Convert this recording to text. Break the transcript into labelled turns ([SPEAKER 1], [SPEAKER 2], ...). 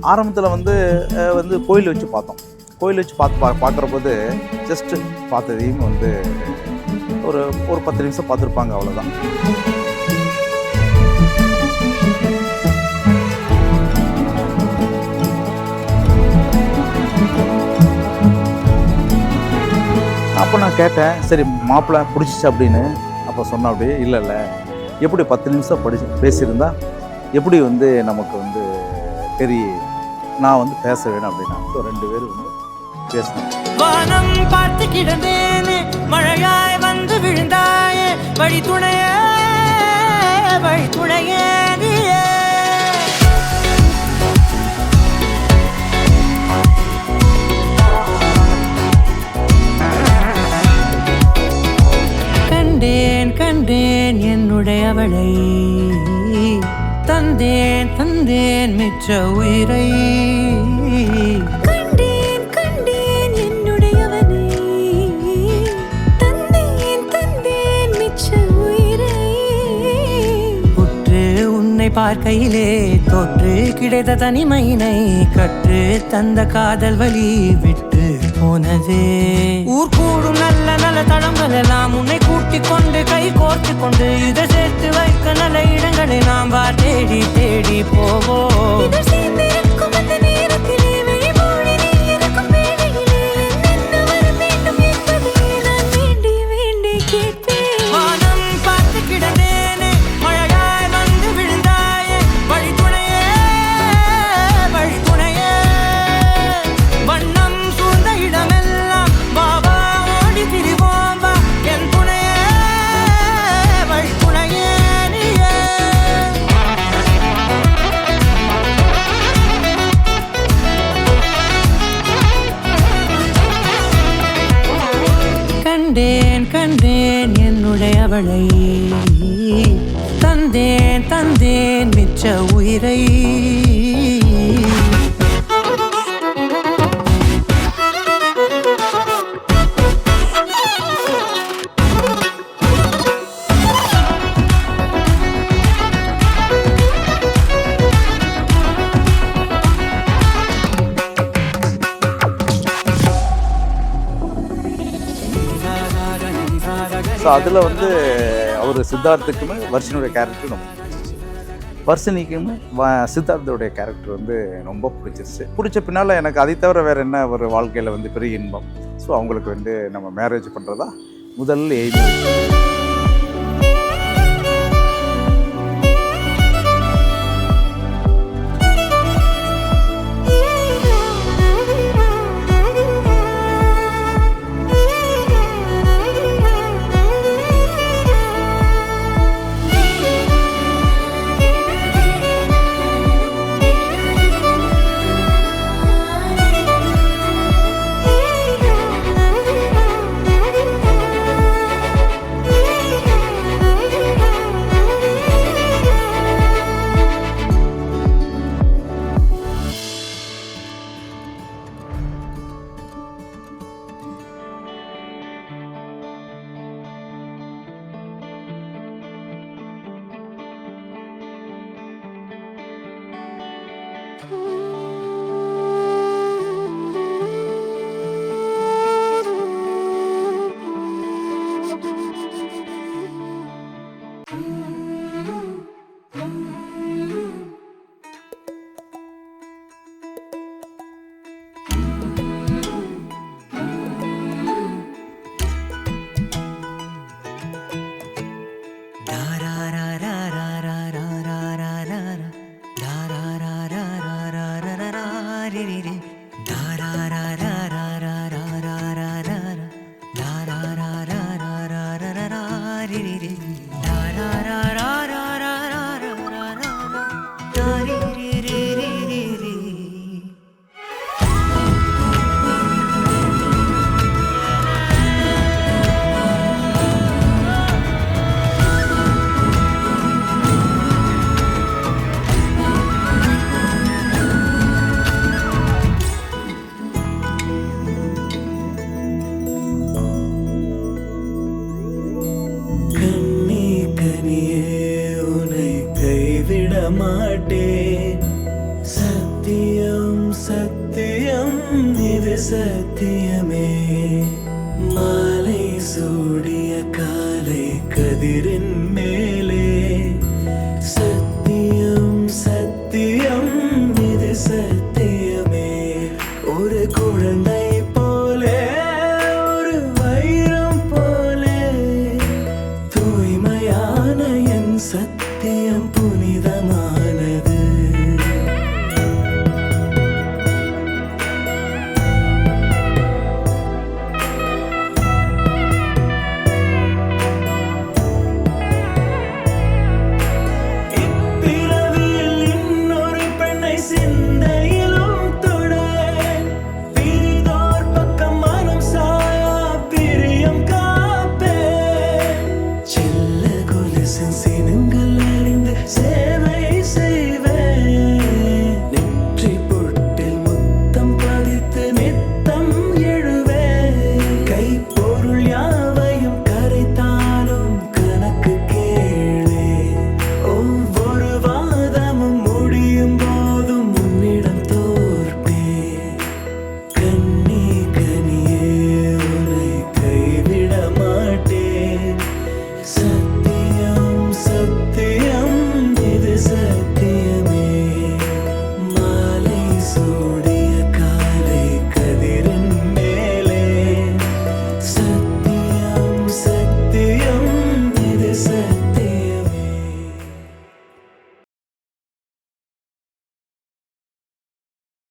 [SPEAKER 1] ஆரம்பத்தில் வந்து கோயில் வச்சு பார்த்தோம். கோயில் வச்சு பார்க்குறபோது ஜஸ்ட்டு பார்த்ததையும் ஒரு 10 நிமிஷம் பார்த்துருப்பாங்க, அவ்வளோதான். அப்போ நான் கேட்டேன், சரி மாப்பிள்ளை பிடிச்சிச்சு அப்படின்னு. அப்போ சொன்ன அப்படியே இல்லை எப்படி 10 நிமிஷம் பேசியிருந்தா எப்படி நமக்கு நான் பேச வேணும் அப்படின்னா. ஸோ 2 பேரும் பேசணும்.
[SPEAKER 2] வானம் பார்த்து கிடந்தேனே, மழையாய் வந்து விழுந்தாயே, வழி துணையே நீயே. கண்டேன் என்னுடையவளை, தந்தேன் மிச்ச உயிரை.
[SPEAKER 3] கண்டேன் என்னுடையவனை, தந்தேன் மிச்ச உயிரை.
[SPEAKER 2] உற்று உன்னை பார்க்கையிலே தொற்று கிடைத்த தனிமையினை கற்று தந்த காதல் வழி விட்டு போனதே. ஊர் கூடும் நல்ல நல்ல தளங்கள் எல்லாம் உன்னை கூட்டிக் கொண்டு கை கோர்த்து கொண்டு இதை சேர்த்து வைக்க நல்ல இடங்களை நாம் தேடி போவோம். வானம் பார்த்து கிடந்தேனே, மழையாய் வந்து விழுந்தாயே, வழி துணையே வண்ணம் சூழ்ந்த இடமெல்லாம் பாபா ஓடி திரிவோம் வா, என் துணையே வழி துணையே நீயே. கண்டேன் என்னுடையவளை, தந்தேன் மிச்ச உயிரை.
[SPEAKER 1] ஸோ அதில் அவர் சித்தார்த்துக்குமே வர்ஷினியோட கேரக்டர் ரொம்ப பிடிச்சிச்சு. வர்ஷினிக்குமே சித்தார்த்தோடைய கேரக்டர் ரொம்ப பிடிச்ச பின்னால் எனக்கு அதை தவிர வேறு என்ன ஒரு வாழ்க்கையில் பெரிய இன்பம். ஸோ அவங்களுக்கு நம்ம மேரேஜ் பண்ணுறதா முதல் எய்ம்.
[SPEAKER 4] மாட்டேன்.
[SPEAKER 2] இது சத்தியமே மாலை சூடிய காலை கதிரின் மேலே சத்தியம் சத்தியம் இது சத்தியமே ஒரு குழந்தை